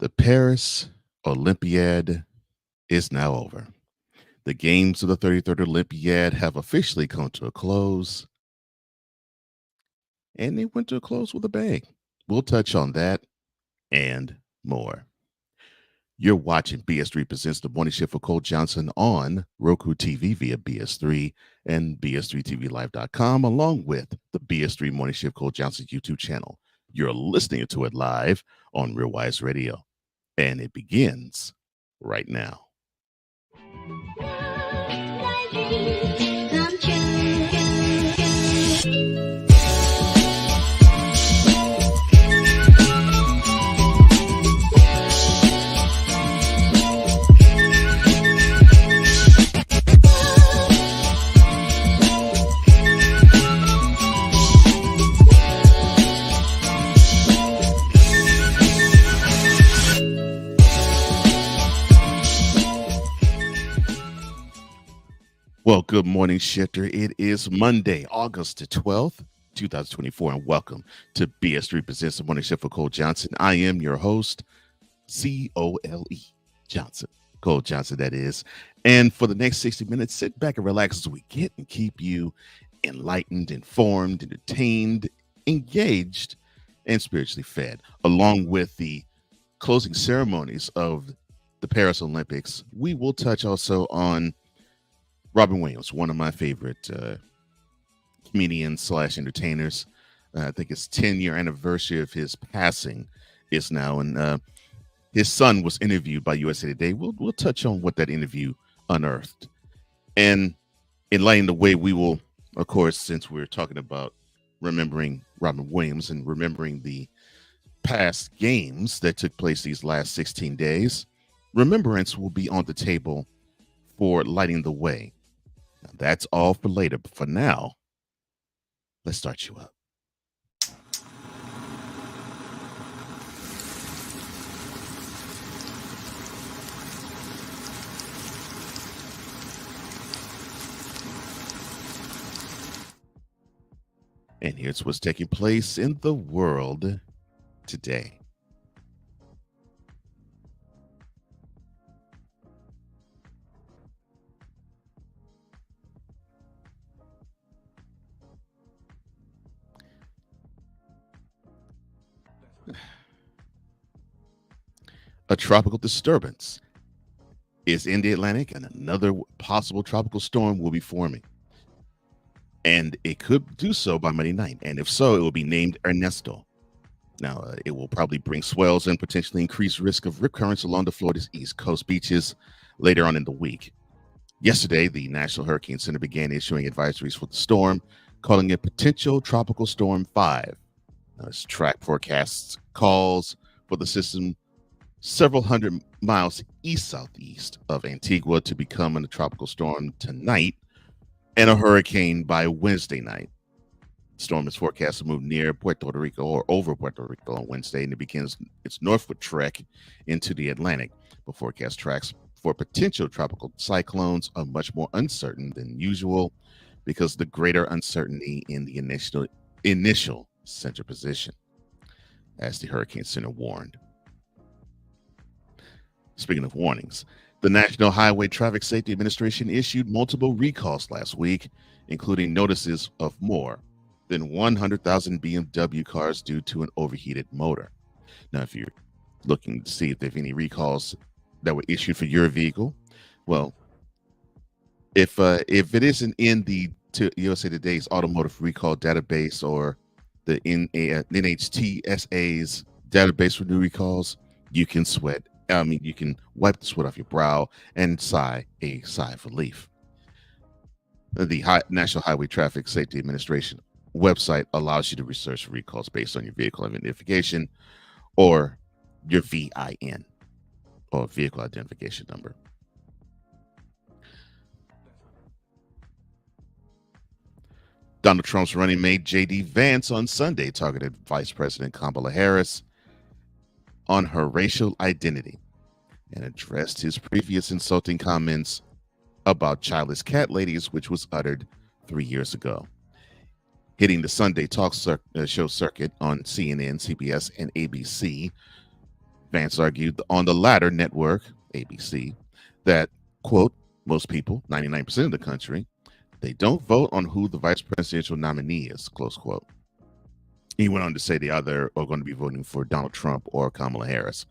The Paris Olympiad is now over. The games of the 33rd Olympiad have officially come to a close, and they went to a close with a bang. We'll touch on that and more. You're watching BS3 Presents the Morning Shift for Cole Johnson on Roku TV via BS3 and BS3TVLive.com, along with the BS3 Morning Shift Cole Johnson YouTube channel. You're listening to it live on Real Wise Radio, and it begins right now. Well, good morning, Shifter. It is Monday, August the 12th, 2024, and welcome to BS3 Presents the Morning Shift for Cole Johnson. I am your host, C-O-L-E Johnson. Cole Johnson, that is. And for the next 60 minutes, sit back and relax as we get and keep you enlightened, informed, entertained, engaged, and spiritually fed. Along with the closing ceremonies of the Paris Olympics, we will touch also on Robin Williams, one of my favorite comedians / entertainers. I think it's 10-year anniversary of his passing is now, and his son was interviewed by USA Today. We'll touch on what that interview unearthed, and in lighting the way, we will, of course, since we're talking about remembering Robin Williams and remembering the past games that took place these last 16 days, remembrance will be on the table for lighting the way. Now, that's all for later, but for now, let's start you up. And here's what's taking place in the world today. A tropical disturbance is in the Atlantic, and another possible tropical storm will be forming. And it could do so by Monday night. And if so, it will be named Ernesto. Now, it will probably bring swells and potentially increase risk of rip currents along the Florida's East Coast beaches later on in the week. Yesterday, the National Hurricane Center began issuing advisories for the storm, calling it potential tropical storm 5. Now, its track forecasts calls for the system several hundred miles east-southeast of Antigua to become a tropical storm tonight and a hurricane by Wednesday night. The storm is forecast to move near Puerto Rico or over Puerto Rico on Wednesday, and it begins its northward trek into the Atlantic. But forecast tracks for potential tropical cyclones are much more uncertain than usual because of the greater uncertainty in the initial center position, as the Hurricane Center warned. Speaking of warnings, the National Highway Traffic Safety Administration issued multiple recalls last week, including notices of more than 100,000 BMW cars due to an overheated motor. Now, if you're looking to see if there are any recalls that were issued for your vehicle, well, if it isn't in the USA Today's automotive recall database or the NHTSA's database for new recalls, you can you can wipe the sweat off your brow and sigh a sigh of relief. The National Highway Traffic Safety Administration website allows you to research recalls based on your vehicle identification or your VIN, or vehicle identification number. Donald Trump's running mate J.D. Vance on Sunday targeted Vice President Kamala Harris on her racial identity and addressed his previous insulting comments about childless cat ladies, which was uttered 3 years ago. Hitting the Sunday talk show circuit on CNN, CBS, and ABC, Vance argued on the latter network, ABC, that, quote, most people, 99% of the country, they don't vote on who the vice presidential nominee is, close quote. He went on to say the other are going to be voting for Donald Trump or Kamala Harris.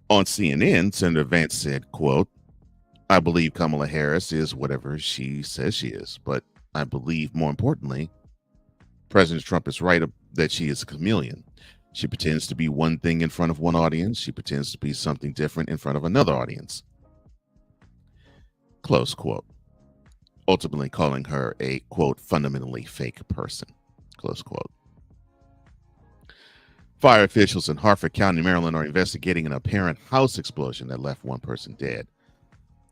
On CNN, Senator Vance said, quote, I believe Kamala Harris is whatever she says she is, but I believe more importantly, President Trump is right that she is a chameleon. She pretends to be one thing in front of one audience. She pretends to be something different in front of another audience. Close quote. Ultimately calling her a, quote, fundamentally fake person. Close quote. Fire officials in Harford County, Maryland are investigating an apparent house explosion that left one person dead.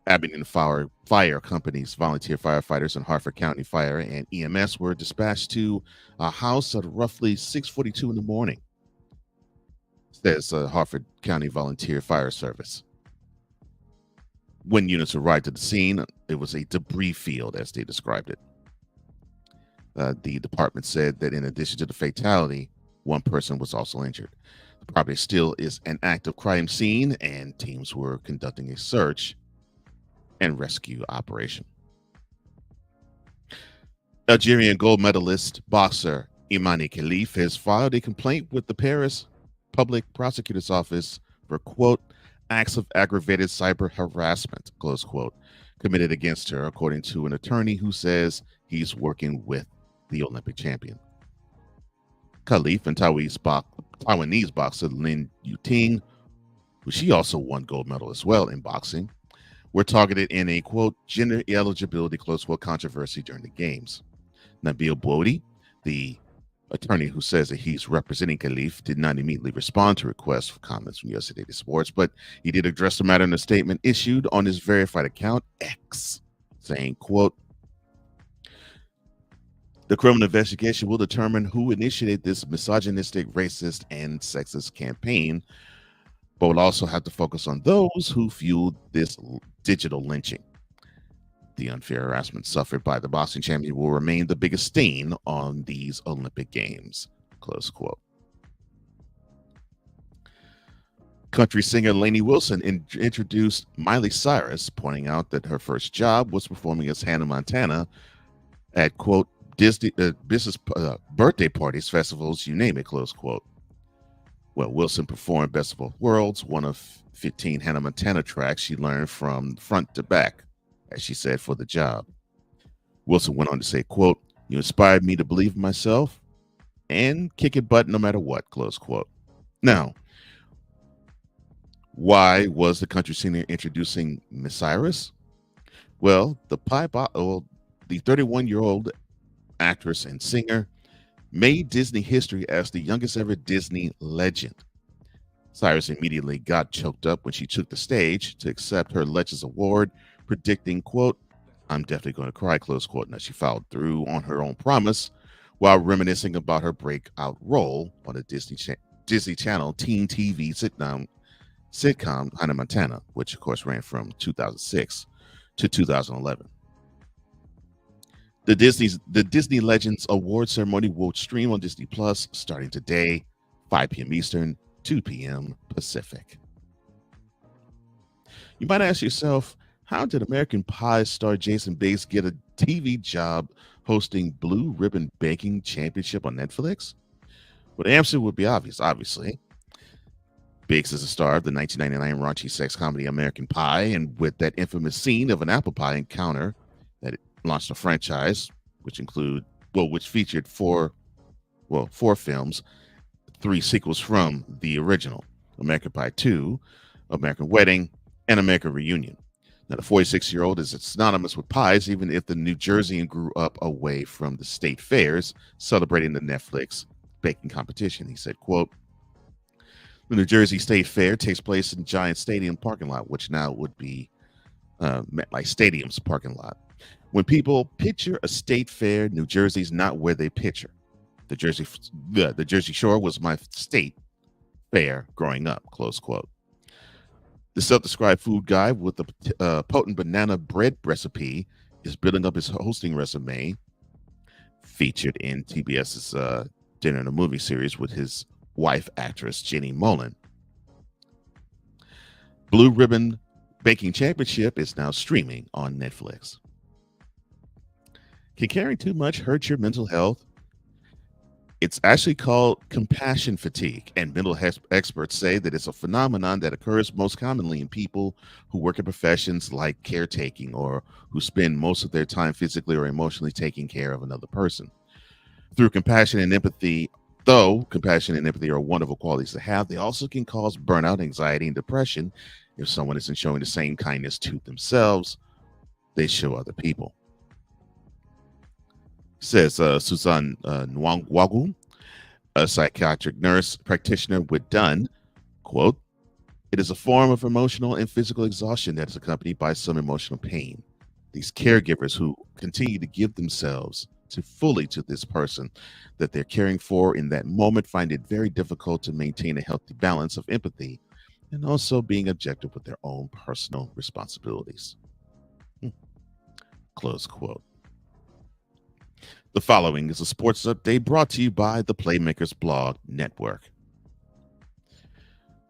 Abington Fire Company's volunteer firefighters in Harford County Fire and EMS were dispatched to a house at roughly 6:42 in the morning, says Harford County Volunteer Fire Service. When units arrived to the scene, it was a debris field, as they described it. The department said that in addition to the fatality, one person was also injured. The property still is an active crime scene, and teams were conducting a search and rescue operation. Algerian gold medalist boxer Imani Khalif has filed a complaint with the Paris Public Prosecutor's Office for, quote, acts of aggravated cyber harassment, close quote, committed against her, according to an attorney who says he's working with the Olympic champion. Khalif and Taiwanese boxer Lin Yuting, who she also won gold medal as well in boxing, were targeted in a, quote, gender eligibility, close quote, controversy during the games. Nabil Bouhoudy, the attorney who says that he's representing Khalif, did not immediately respond to requests for comments from USA Today Sports, but he did address the matter in a statement issued on his verified account, X, saying, quote, the criminal investigation will determine who initiated this misogynistic, racist, and sexist campaign, but will also have to focus on those who fueled this digital lynching. The unfair harassment suffered by the boxing champion will remain the biggest stain on these Olympic Games, close quote. Country singer Lainey Wilson introduced Miley Cyrus, pointing out that her first job was performing as Hannah Montana at, quote, Disney business birthday parties, festivals, you name it, close quote. Well, Wilson performed Best of Both Worlds, one of 15 Hannah Montana tracks she learned from front to back, as she said, for the job. Wilson went on to say, quote, you inspired me to believe in myself and kick it butt no matter what, close quote. Now, why was the country singer introducing Miss Cyrus? Well, the 31-year-old actress and singer made Disney history as the youngest ever Disney legend. Cyrus immediately got choked up when she took the stage to accept her Legends Award, predicting, quote, I'm definitely going to cry, close quote. Now, she followed through on her own promise while reminiscing about her breakout role on the Disney Channel teen TV sitcom Hannah Montana, which, of course, ran from 2006 to 2011. The Disney Legends Award ceremony will stream on Disney Plus starting today, 5 p.m. Eastern, 2 p.m. Pacific. You might ask yourself, how did American Pie star Jason Biggs get a TV job hosting Blue Ribbon Baking Championship on Netflix? Well, the answer would be obvious, obviously. Biggs is a star of the 1999 raunchy sex comedy American Pie, and with that infamous scene of an apple pie encounter that launched a franchise, which featured four films, 3 sequels from the original: American Pie 2, American Wedding, and American Reunion. Now, the 46-year-old is synonymous with pies, even if the New Jerseyan grew up away from the state fairs celebrating the Netflix baking competition. He said, quote, the New Jersey State Fair takes place in Giant Stadium parking lot, which now would be MetLife Stadium's parking lot. When people picture a state fair, New Jersey's not where they picture. The Jersey Shore was my state fair growing up, close quote. The self-described food guy with the potent banana bread recipe is building up his hosting resume, featured in TBS's Dinner in a Movie series with his wife, actress Jenny Mollen. Blue Ribbon Baking Championship is now streaming on Netflix. Can carrying too much hurt your mental health? It's actually called compassion fatigue, and experts say that it's a phenomenon that occurs most commonly in people who work in professions like caretaking or who spend most of their time physically or emotionally taking care of another person. Through compassion and empathy, though compassion and empathy are wonderful qualities to have, they also can cause burnout, anxiety, and depression if someone isn't showing the same kindness to themselves they show other people. Says Suzanne Nwangwagu, a psychiatric nurse practitioner with Dunn, quote, "It is a form of emotional and physical exhaustion that is accompanied by some emotional pain. These caregivers who continue to give themselves to fully to this person that they're caring for in that moment find it very difficult to maintain a healthy balance of empathy and also being objective with their own personal responsibilities." Close quote. The following is a sports update brought to you by the Playmakers Blog Network.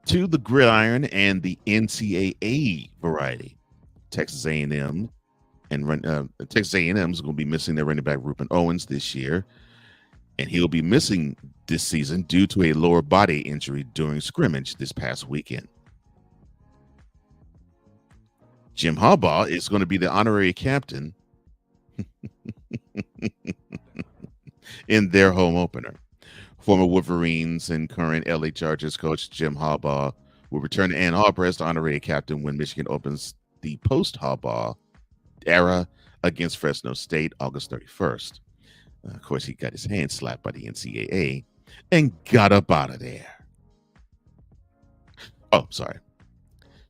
To the gridiron and the NCAA variety, Texas A&M Texas A&M is going to be missing their running back Reuben Owens this year, and he'll be missing this season due to a lower body injury during scrimmage this past weekend. Jim Harbaugh is going to be the honorary captain in their home opener. Former Wolverines and current LA Chargers coach Jim Harbaugh will return to Ann Arbor as the honorary captain when Michigan opens the post-Harbaugh era against Fresno State August 31st. Of course, he got his hand slapped by the NCAA and got up out of there. Oh, sorry.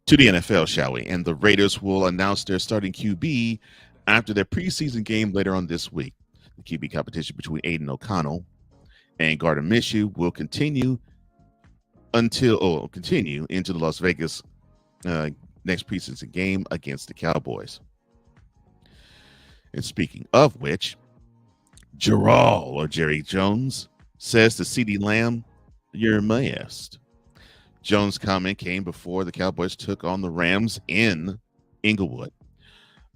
To the NFL, shall we? And the Raiders will announce their starting QB after their preseason game later on this week. The QB competition between Aiden O'Connell and Gardner Minshew will continue into the Las Vegas next preseason game against the Cowboys. And speaking of which, Jerry Jones says to CeeDee Lamb, "You're missed." Jones' comment came before the Cowboys took on the Rams in Inglewood.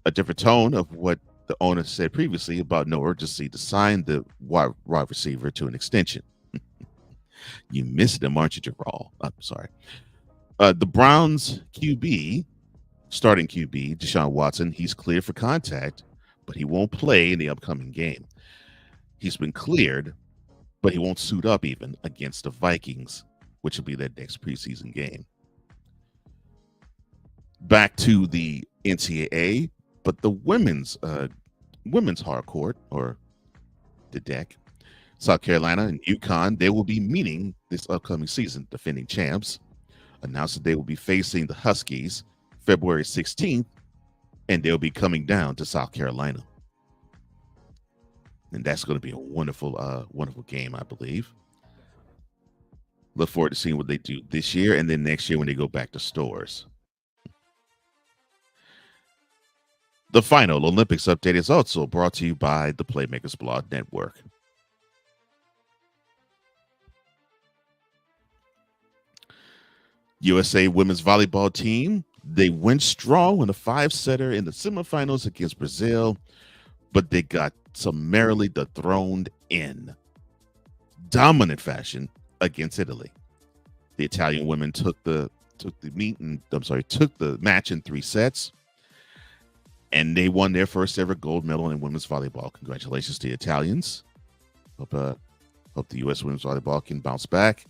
A different tone of what the owner said previously about no urgency to sign the wide receiver to an extension. You missed him, aren't you, Gerald? I'm sorry. The Browns starting QB, Deshaun Watson, he's cleared for contact, but he won't play in the upcoming game. He's been cleared, but he won't suit up even against the Vikings, which will be their next preseason game. Back to the NCAA, but the women's hardcourt, or the deck, South Carolina and UConn, they will be meeting this upcoming season. Defending champs announced that they will be facing the Huskies February 16th, and they'll be coming down to South Carolina. And that's going to be a wonderful game, I believe. Look forward to seeing what they do this year and then next year when they go back to stores. The final Olympics update is also brought to you by the Playmakers Blog Network. USA women's volleyball team, they went strong in a 5-setter in the semifinals against Brazil, but they got summarily dethroned in dominant fashion against Italy. The Italian women took the match in 3 sets, and they won their first ever gold medal in women's volleyball. Congratulations to the Italians. Hope the U.S. women's volleyball can bounce back.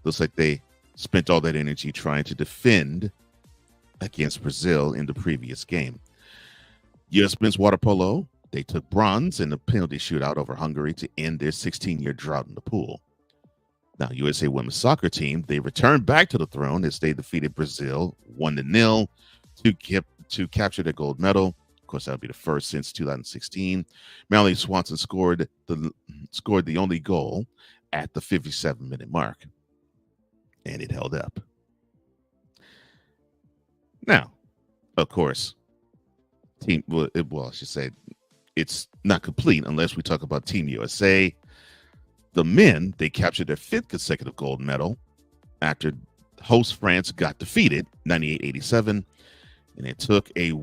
Looks like they spent all that energy trying to defend against Brazil in the previous game. U.S. men's water polo, they took bronze in the penalty shootout over Hungary to end their 16-year drought in the pool. Now, USA women's soccer team, they returned back to the throne as they defeated Brazil 1-0 to capture their gold medal. Of course, that would be the first since 2016. Melanie Swanson scored the only goal at the 57-minute mark, and it held up. Now, of course, I should say it's not complete unless we talk about Team USA. The men, they captured their 5th consecutive gold medal after Host France got defeated 98-87, and it took a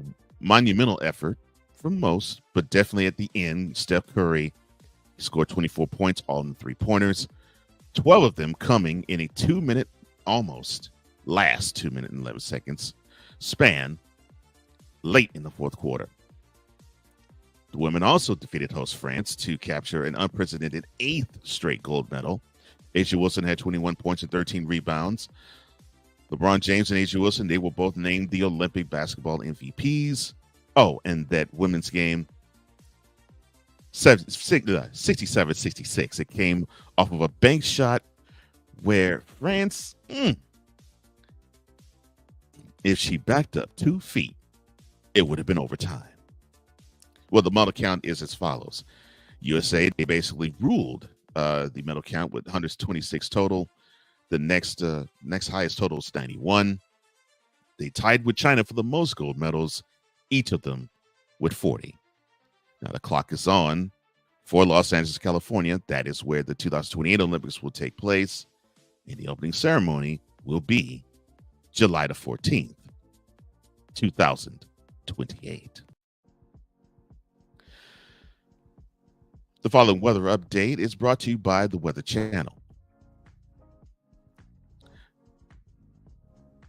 monumental effort from most, but definitely at the end, Steph Curry scored 24 points, all in three-pointers, 12 of them coming in a 2-minute, almost last 2 minutes and 11 seconds span late in the fourth quarter. The women also defeated host France to capture an unprecedented 8th straight gold medal. A'ja Wilson had 21 points and 13 rebounds. LeBron James and A'ja Wilson, they were both named the Olympic basketball MVPs. Oh, and that women's game, 67-66. It came off of a bank shot where France, if she backed up 2 feet, it would have been overtime. Well, the medal count is as follows. USA, they basically ruled the medal count with 126 total. The next highest total is 91. They tied with China for the most gold medals, each of them with 40. Now the clock is on for Los Angeles, California. That is where the 2028 Olympics will take place. And the opening ceremony will be July the 14th, 2028. The following weather update is brought to you by the Weather Channel.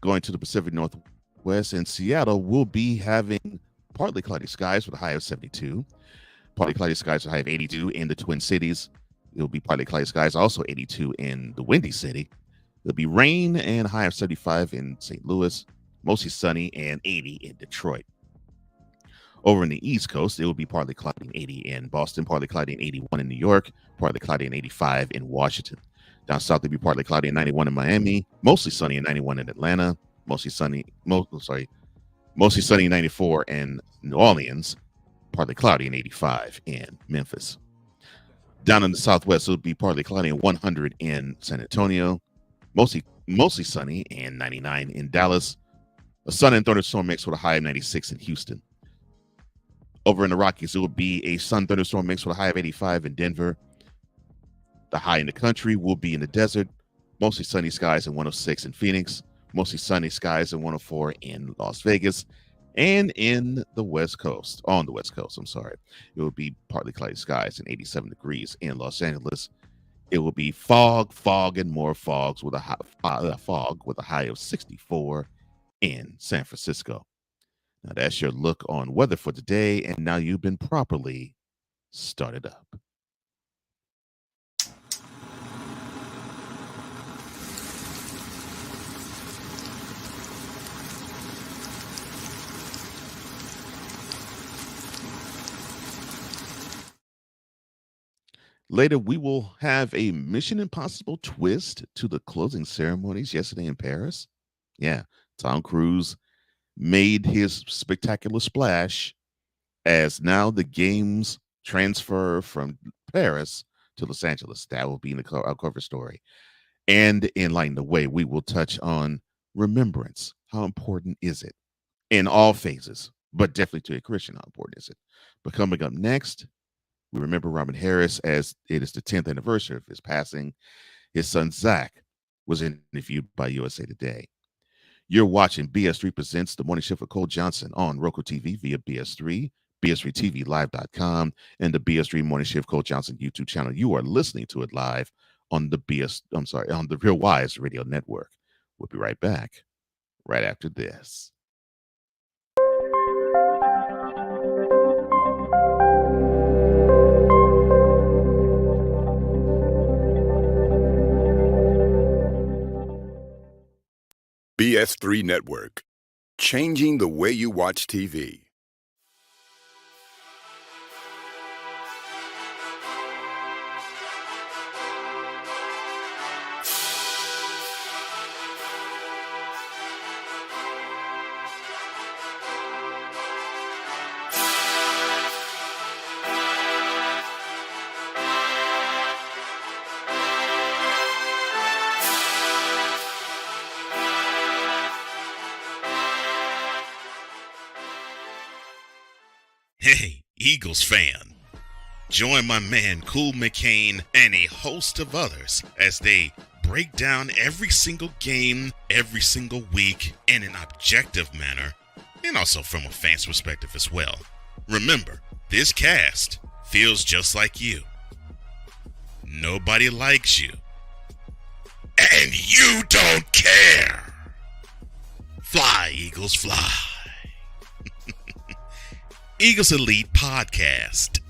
Going to the Pacific Northwest and Seattle, will be having partly cloudy skies with a high of 72. Partly cloudy skies with a high of 82 in the Twin Cities. It will be partly cloudy skies, also 82 in the Windy City. There'll be rain and a high of 75 in St. Louis, mostly sunny, and 80 in Detroit. Over in the East Coast, it will be partly cloudy and 80 in Boston, partly cloudy and 81 in New York, partly cloudy and 85 in Washington. Down south, it'll be partly cloudy and 91 in Miami, mostly sunny and 91 in Atlanta, mostly sunny and 94 in New Orleans, partly cloudy and 85 in Memphis. Down in the Southwest, it'll be partly cloudy and 100 in San Antonio, mostly sunny and 99 in Dallas. A sun and thunderstorm mix with a high of 96 in Houston. Over in the Rockies, it will be a sun thunderstorm mix with a high of 85 in Denver. The high in the country will be in the desert, mostly sunny skies and 106 in Phoenix, mostly sunny skies and 104 in Las Vegas, and on the West Coast, it will be partly cloudy skies and 87 degrees in Los Angeles. It will be fog, and more fogs with a high of 64 in San Francisco. Now that's your look on weather for today, and now you've been properly started up. Later, we will have a Mission Impossible twist to the closing ceremonies yesterday in Paris. Yeah, Tom Cruise made his spectacular splash as now the games transfer from Paris to Los Angeles. That will be in our cover story. And in Lighting the Way, we will touch on remembrance. How important is it in all phases, but definitely to a Christian, how important is it? But coming up next, we remember Robin Harris as it is the 10th anniversary of his passing. His son, Zach, was interviewed by USA Today. You're watching BS3 Presents The Morning Shift with Cole Johnson on Roku TV via BS3, BS3TVLive.com, and the BS3 Morning Shift Cole Johnson YouTube channel. You are listening to it live on the on the Real Wise Radio Network. We'll be right back right after this. BS3 Network, changing the way you watch TV. Hey, Eagles fan. Join my man Cool McCain and a host of others as they break down every single game, every single week in an objective manner, and also from a fan's perspective as well. Remember, this cast feels just like you. Nobody likes you. And you don't care. Fly, Eagles, fly. Eagles Elite Podcast.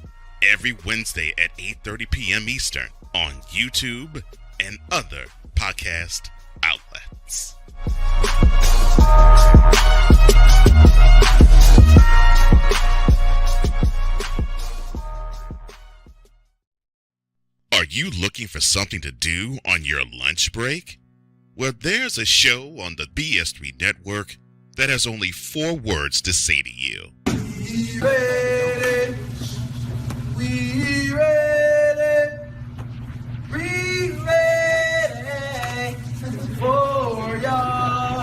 Every Wednesday at 8:30 p.m. Eastern on YouTube and other podcast outlets. Are you looking for something to do on your lunch break? Well, there's a show on the BS3 network that has only 4 words to say to you. We ready, we ready, we ready for y'all.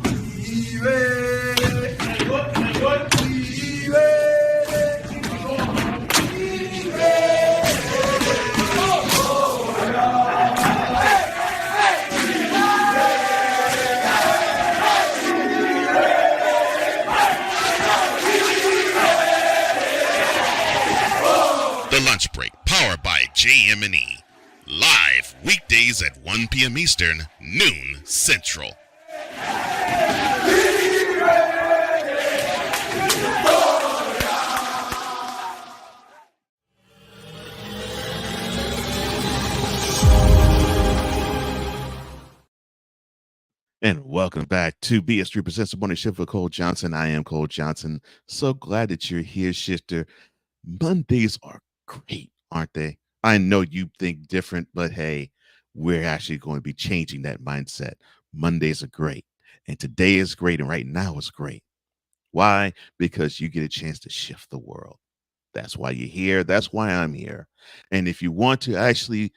We ready, we ready, we ready for y'all. The Lunch Break, powered by JM&E. Live weekdays at 1 p.m. Eastern, noon Central. And welcome back to BS3 Presents the Morning Shift with Cole Johnson. I am Cole Johnson. So glad that you're here, Shifter. Mondays are great, aren't they? I know you think different, but hey, we're actually going to be changing that mindset. Mondays are great, and today is great, and right now is great. Why? Because you get a chance to shift the world. That's why you're here. That's why I'm here. And if you want to actually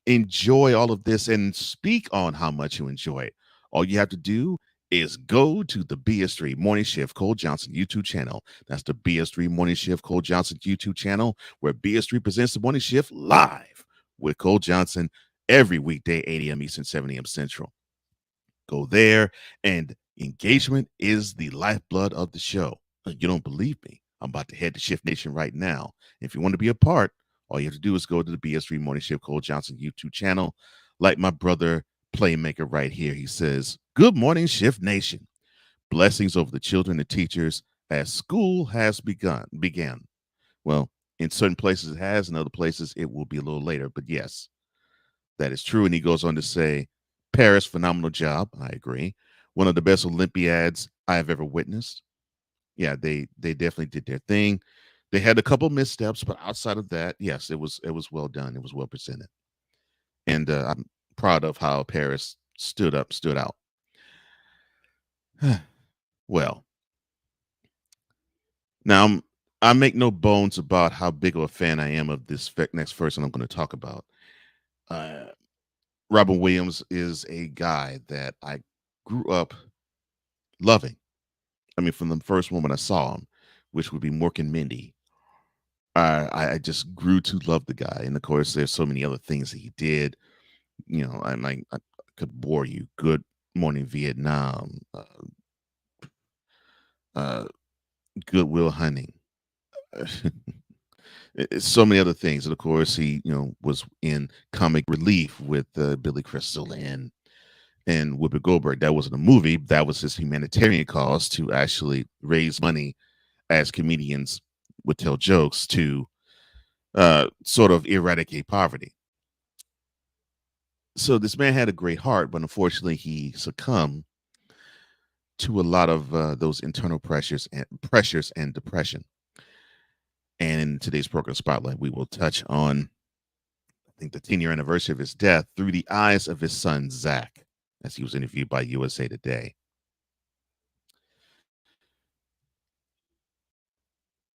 enjoy all of this and speak on how much you enjoy it, all you have to do is go to the BS3 Morning Shift Cole Johnson YouTube channel. That's the BS3 Morning Shift Cole Johnson YouTube channel, where BS3 presents the Morning Shift live with Cole Johnson every weekday, 8 a.m. Eastern, 7 a.m. Central. Go there, and engagement is the lifeblood of the show. You don't believe me? I'm about to head to Shift Nation right now. If you want to be a part, all you have to do is go to the BS3 Morning Shift Cole Johnson YouTube channel. Like my brother Playmaker right here, he says, "Good morning, Shift Nation. Blessings over the children and teachers as school has began. Well, in certain places it has, in other places it will be a little later. But yes, that is true." And he goes on to say, "Paris, phenomenal job." I agree. "One of the best Olympiads I have ever witnessed." Yeah, they definitely did their thing. They had a couple missteps, but outside of that, yes, it was well done. It was well presented, and I'm proud of how Paris stood out. Well, now I make no bones about how big of a fan I am of this next person I'm going to talk about. Uh, Robin Williams is a guy that I grew up loving. I mean, from the first moment I saw him, which would be Mork and Mindy, I just grew to love the guy. And of course, there's so many other things that he did. You know, I could bore you. Good Morning Vietnam, uh, Goodwill Hunting, so many other things. And of course, he was in comic relief with Billy Crystal and Whoopi Goldberg. That wasn't a movie. That was his humanitarian cause to actually raise money as comedians would tell jokes to sort of eradicate poverty. So this man had a great heart, but unfortunately, he succumbed to a lot of those internal pressures and depression. And in today's program Spotlight, we will touch on, I think, the 10-year anniversary of his death through the eyes of his son Zach, as he was interviewed by USA Today.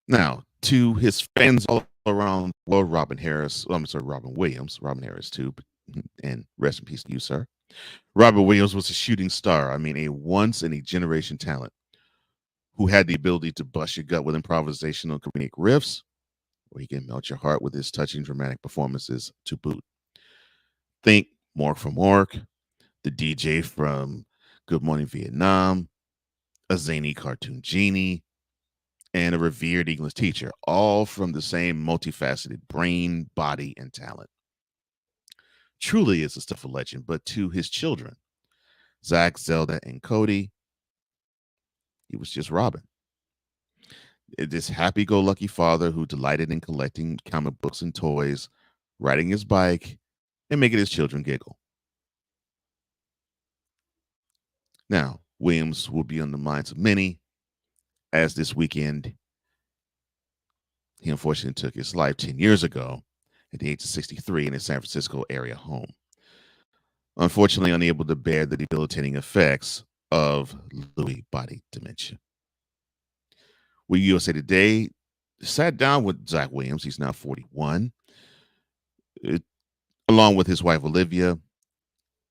Now, to his fans all around the world, Robin Williams, Robin Harris too, and rest in peace to you, sir. Robin Williams was a shooting star. I mean, a once in a generation talent who had the ability to bust your gut with improvisational comedic riffs, or he can melt your heart with his touching dramatic performances to boot. Think Mark from Mark, the DJ from Good Morning Vietnam, a zany cartoon genie, and a revered English teacher, all from the same multifaceted brain, body, and talent. Truly is the stuff of legend, but to his children, Zach, Zelda, and Cody, he was just Robin. This happy go lucky father who delighted in collecting comic books and toys, riding his bike, and making his children giggle. Now, Williams will be on the minds of many, as this weekend he unfortunately took his life 10 years ago at the age of 63 in his San Francisco area home. Unfortunately, unable to bear the debilitating effects of Lewy body dementia. We USA Today sat down with Zach Williams, he's now 41, uh, along with his wife Olivia,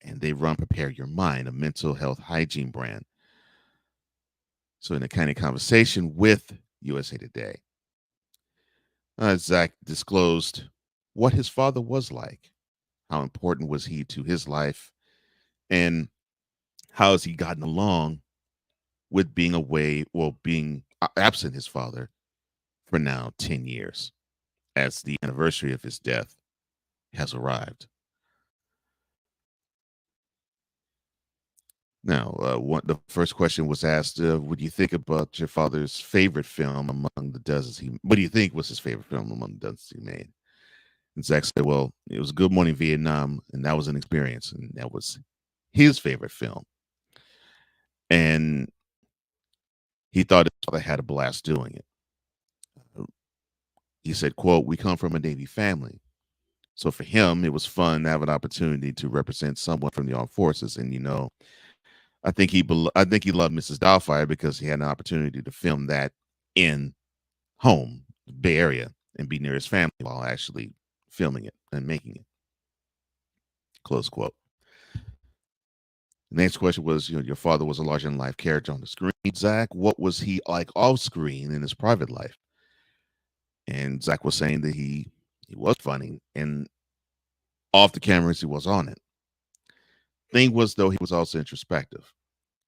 and they run Prepare Your Mind, a mental health hygiene brand. So, in a kind of conversation with USA Today, Zach disclosed what his father was like, how important was he to his life, and how has he gotten along with being away, well, being absent his father for now 10 years, as the anniversary of his death has arrived. Now, the first question was asked, what do you think about your father's favorite film among the dozens he, what do you think was his favorite film among the dozens he made? And Zach said, well, it was Good Morning Vietnam, and that was an experience, and that was his favorite film. And he thought his father had a blast doing it. He said, quote, we come from a Navy family. So for him, it was fun to have an opportunity to represent someone from the armed forces. And, I think he loved Mrs. Doubtfire because he had an opportunity to film that in home, Bay Area, and be near his family while actually filming it and making it. Close quote. The next question was, your father was a larger than life character on the screen. Zach, what was he like off screen in his private life? And Zach was saying that he was funny, and off the cameras he was on it. Thing was, though, he was also introspective.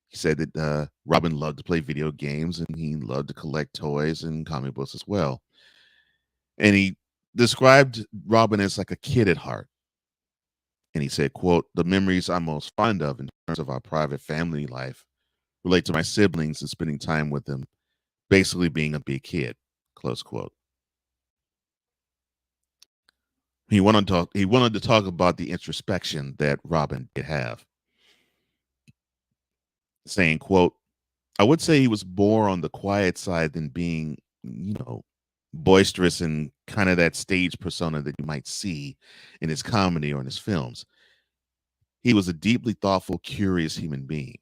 He said that Robin loved to play video games and he loved to collect toys and comic books as well. And he described Robin as like a kid at heart. And he said, quote, the memories I'm most fond of in terms of our private family life relate to my siblings and spending time with them, basically being a big kid, close quote. He wanted to talk about the introspection that Robin did have, saying, quote, I would say he was more on the quiet side than being, boisterous and kind of that stage persona that you might see in his comedy or in his films. He was a deeply thoughtful, curious human being,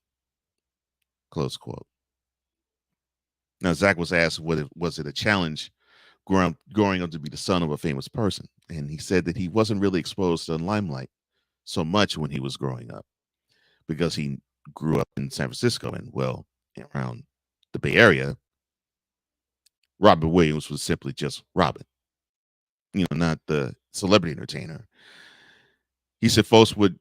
close quote. Now, Zach was asked, was it a challenge growing up to be the son of a famous person? And he said that he wasn't really exposed to the limelight so much when he was growing up because he grew up in San Francisco and, well, around the Bay Area. Robin Williams was simply just Robin, not the celebrity entertainer. He said folks would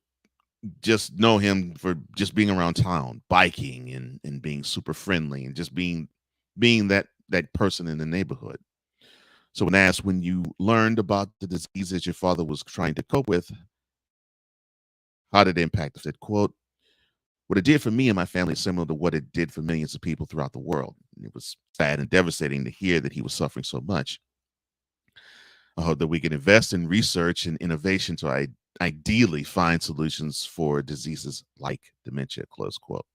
just know him for just being around town, biking and being super friendly and just being that person in the neighborhood. So when asked when you learned about the diseases your father was trying to cope with, how did it impact? I said, quote, what it did for me and my family is similar to what it did for millions of people throughout the world. It was sad and devastating to hear that he was suffering so much. I hope that we can invest in research and innovation to ideally find solutions for diseases like dementia, close quote.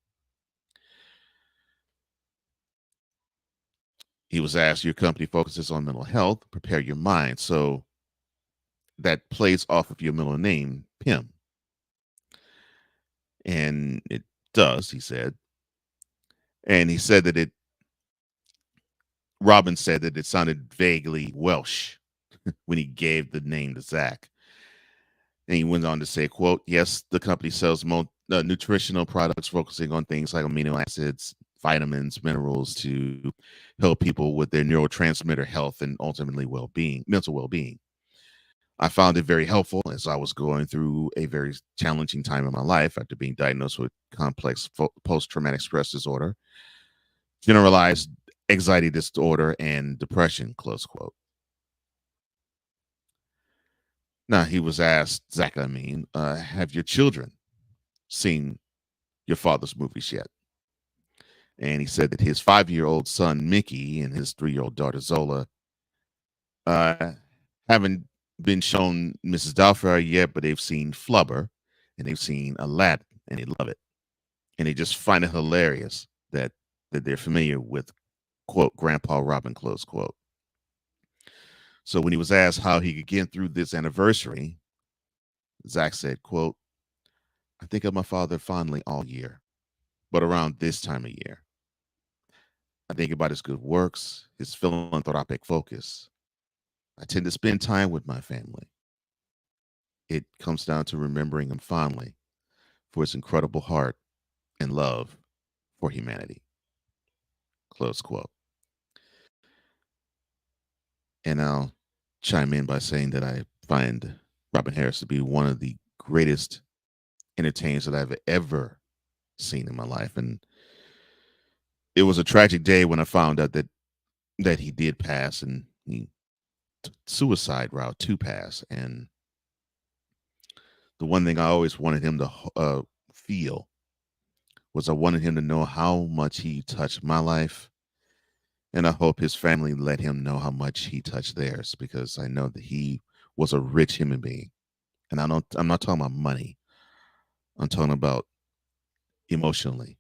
He was asked, your company focuses on mental health, prepare your mind. So that plays off of your middle name, Pim. And it does, he said. And he said that Robin said that it sounded vaguely Welsh when he gave the name to Zach. And he went on to say, quote, yes, the company sells nutritional products focusing on things like amino acids, vitamins, minerals to help people with their neurotransmitter health and ultimately well-being, mental well-being. I found it very helpful as I was going through a very challenging time in my life after being diagnosed with complex post-traumatic stress disorder, generalized anxiety disorder, and depression, close quote. Now, he was asked, Zach, have your children seen your father's movies yet? And he said that his 5-year-old son, Mickey, and his 3-year-old daughter, Zola, uh, haven't been shown Mrs. Doubtfire yet, but they've seen Flubber and they've seen Aladdin and they love it. And they just find it hilarious that they're familiar with, quote, Grandpa Robin, close quote. So when he was asked how he could get through this anniversary, Zach said, quote, I think of my father fondly all year, but around this time of year, I think about his good works, his philanthropic focus. I tend to spend time with my family. It comes down to remembering him fondly for his incredible heart and love for humanity. Close quote. And I'll chime in by saying that I find Robin Harris to be one of the greatest entertainers that I've ever seen in my life. And it was a tragic day when I found out that he did pass, and he took suicide route to pass. And the one thing I always wanted him to feel was I wanted him to know how much he touched my life. And I hope his family let him know how much he touched theirs, because I know that he was a rich human being. And I'm not talking about money. I'm talking about emotionally.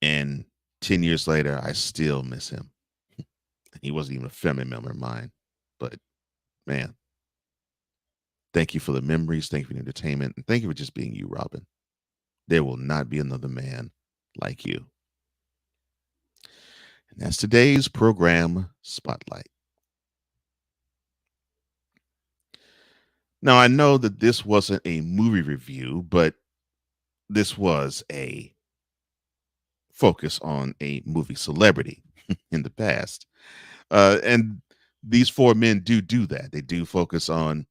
And 10 years later, I still miss him. He wasn't even a family member of mine. But man, thank you for the memories. Thank you for the entertainment. And thank you for just being you, Robin. There will not be another man like you. And that's today's program Spotlight. Now, I know that this wasn't a movie review, but this was a focus on a movie celebrity in the past. And these four men do that. They do focus on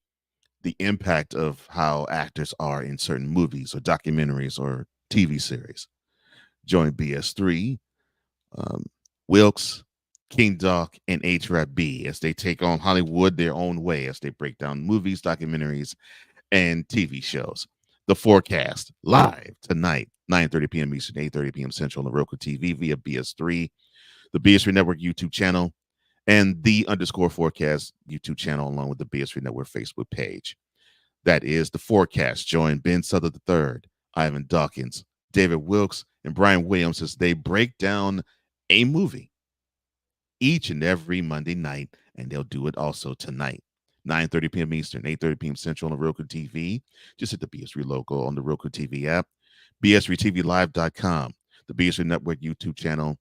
the impact of how actors are in certain movies or documentaries or TV series. Join BS3, Wilkes, King Doc, and H-Rap B as they take on Hollywood their own way, as they break down movies, documentaries, and TV shows. The Forecast, live tonight, 9:30 p.m. Eastern, 8:30 p.m. Central on Roku TV via BS3, the BS3 Network YouTube channel, and the _Forecast YouTube channel, along with the BS3 Network Facebook page. That is The Forecast. Join Ben Souther III, Ivan Dawkins, David Wilkes, and Brian Williams as they break down a movie each and every Monday night, and they'll do it also tonight, 9:30 p.m. Eastern, 8:30 p.m. Central on Roku TV. Just hit the BS3 logo on the Roku TV app, BS3TVLive.com, the BS3 Network YouTube channel,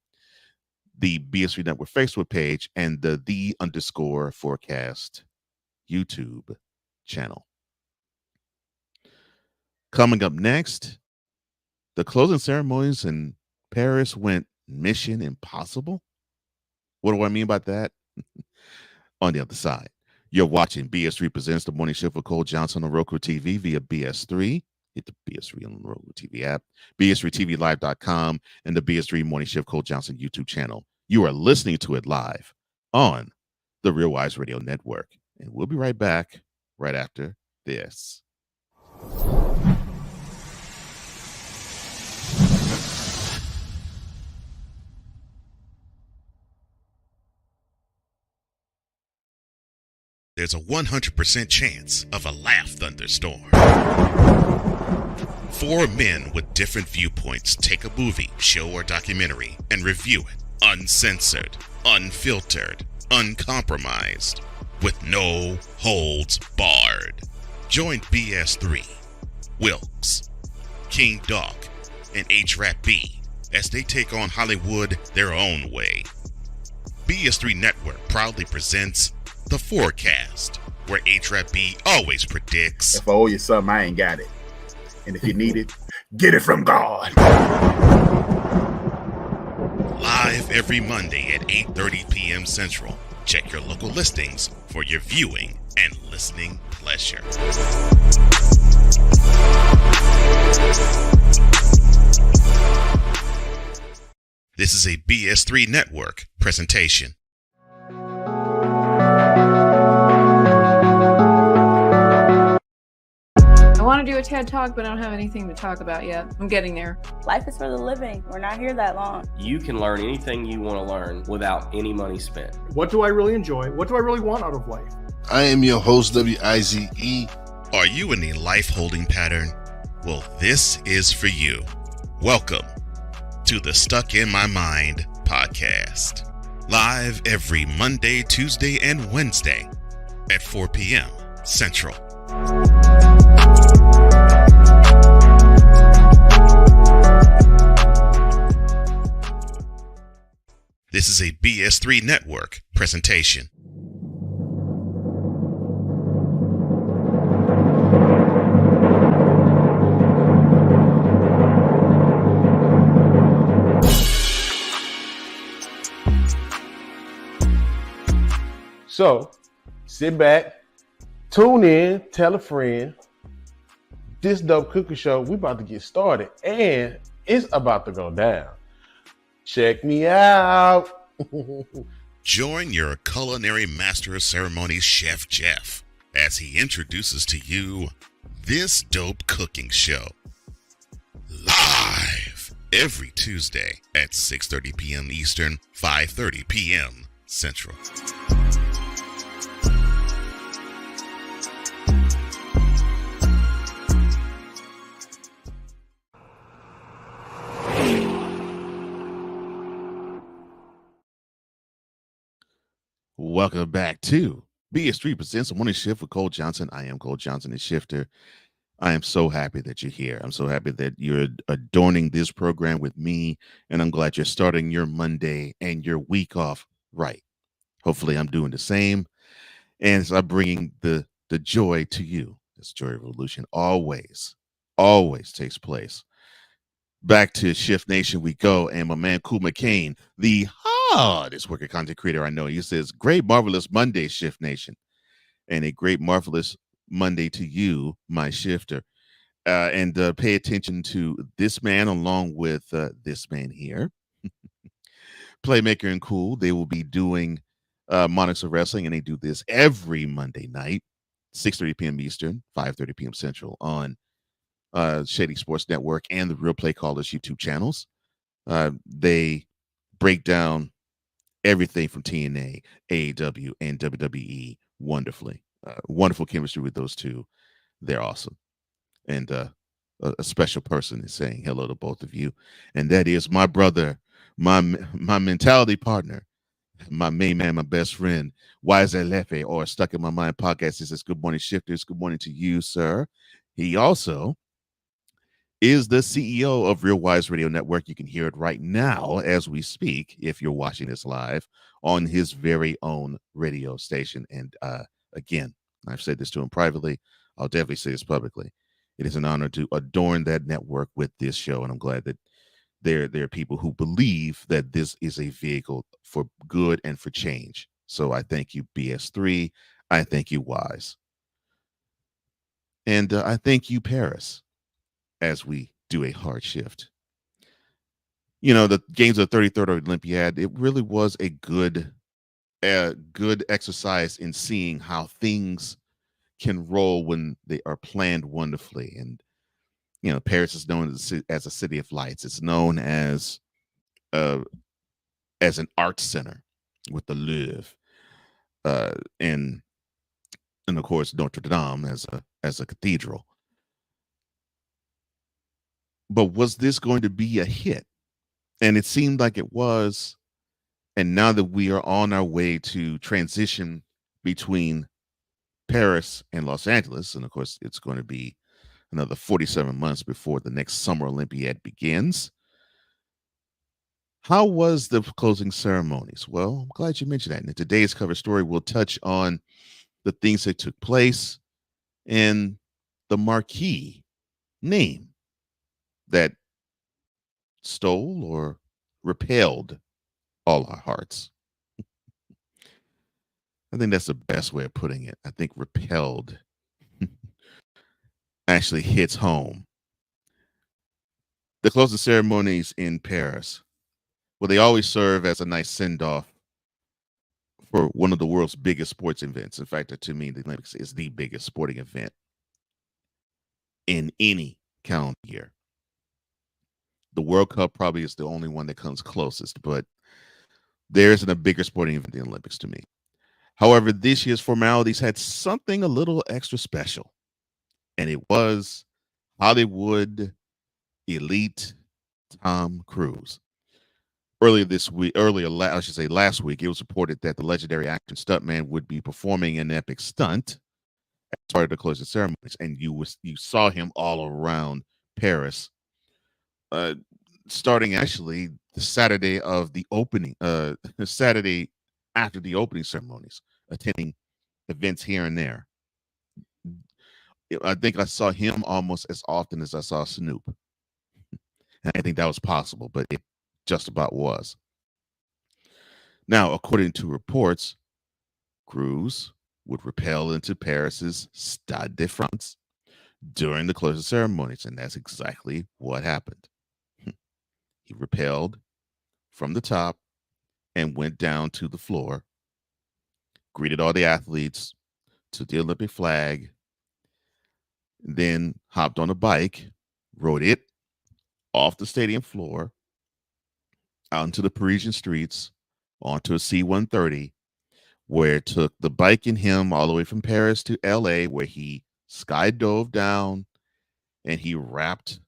the BS3 Network Facebook page, and the _Forecast YouTube channel. Coming up next, the closing ceremonies in Paris went Mission Impossible. What do I mean by that? On the other side, you're watching BS3 Presents The Morning Shift with Cole Johnson on Roku TV via BS3. Hit the BS3 on the Roku TV app, BS3TVLive.com, and the BS3 Morning Shift Cole Johnson YouTube channel. You are listening to it live on the Real Wise Radio Network. And we'll be right back right after this. There's a 100% chance of a laugh thunderstorm. 4 men with different viewpoints take a movie, show, or documentary and review it uncensored, unfiltered, uncompromised, with no holds barred. Join BS3, Wilkes, King Doc, and H-Rap B as they take on Hollywood their own way. BS3 Network proudly presents The Forecast, where H-Rap B always predicts, if I owe you something, I ain't got it. And if you need it, get it from God. live every Monday at 8:30 p.m. Central Check your local listings for your viewing and listening pleasure. This is a BS3 Network presentation. I want to do a TED Talk, but I don't have anything to talk about yet. I'm getting there. Life is for the living. We're not here that long. You can learn anything you want to learn without any money spent. What do I really enjoy? What do I really want out of life? I am your host, WIZE. Are you in a life holding pattern? Well, this is for you. Welcome to the Stuck in My Mind podcast. Live every Monday, Tuesday, and Wednesday at 4 p.m. Central. This is a BS3 Network presentation. So, sit back, tune in, tell a friend. This Dope Cookie Show, we about to get started, and it's about to go down. Check me out. Join your culinary master of ceremonies, Chef Jeff, as he introduces to you This Dope Cooking Show. Live every Tuesday at 6:30 p.m. Eastern, 5:30 p.m. Central. Welcome back to BS3 Presents the Morning Shift with Cole Johnson. I am Cole Johnson, the Shifter. I am so happy that you're here. I'm so happy that you're adorning this program with me, and I'm glad you're starting your Monday and your week off right. Hopefully, I'm doing the same, and so I'm bringing the joy to you. This joy revolution always takes place. Back to Shift Nation we go, and my man Cool McCain, the hardest working content creator I know, he says, "Great, marvelous Monday, Shift Nation," and a great, marvelous Monday to you, my shifter. And pay attention to this man along with this man here, Playmaker and Cool. They will be doing Monarchs of Wrestling, and they do this every Monday night, 6:30 p.m. Eastern, 5:30 p.m. Central on Shady Sports Network and the Real Play Callers YouTube channels. They break down everything from TNA, AEW, and WWE wonderfully. Wonderful chemistry with those two. They're awesome. And a special person is saying hello to both of you. And that is my brother, my mentality partner, my main man, my best friend, Wise Lefe, or Stuck in My Mind podcast. He says, "Good morning, shifters. Good morning to you, sir." He also is the CEO of Real Wise Radio Network. You can hear it right now as we speak, if you're watching this live, on his very own radio station. And again, I've said this to him privately. I'll definitely say this publicly. It is an honor to adorn that network with this show, and I'm glad that there are people who believe that this is a vehicle for good and for change. So I thank you, BS3. I thank you, Wise. And I thank you, Paris, as we do a hard shift. You know, the games of the 33rd Olympiad, it really was a good exercise in seeing how things can roll when they are planned wonderfully. And, you know, Paris is known as a city of lights. It's known as an art center with the Louvre, and of course Notre Dame as a cathedral. But was this going to be a hit? And it seemed like it was. And now that we are on our way to transition between Paris and Los Angeles, and of course, it's going to be another 47 months before the next Summer Olympiad begins. How was the closing ceremonies? Well, I'm glad you mentioned that. And in today's cover story, we'll touch on the things that took place and the marquee name that stole or repelled all our hearts. I think that's the best way of putting it. I think repelled actually hits home. The closing ceremonies in Paris, well, they always serve as a nice send off for one of the world's biggest sports events. In fact, to me, the Olympics is the biggest sporting event in any calendar year. The World Cup probably is the only one that comes closest, but there isn't a bigger sporting event than the Olympics to me. However, this year's formalities had something a little extra special, and it was Hollywood elite Tom Cruise. I should say last week, it was reported that the legendary actor and stuntman would be performing an epic stunt as part of the closing ceremonies, and you saw him all around Paris, uh, starting actually the Saturday of the opening, Saturday after the opening ceremonies, attending events here and there. I think I saw him almost as often as I saw Snoop. And I think that was possible, but it just about was. Now, according to reports, Cruz would rappel into Paris's Stade de France during the closing ceremonies, and that's exactly what happened. He rappelled from the top and went down to the floor, greeted all the athletes, took the Olympic flag, then hopped on a bike, rode it off the stadium floor, out into the Parisian streets, onto a C-130, where it took the bike and him all the way from Paris to LA, where he skydove down and he wrapped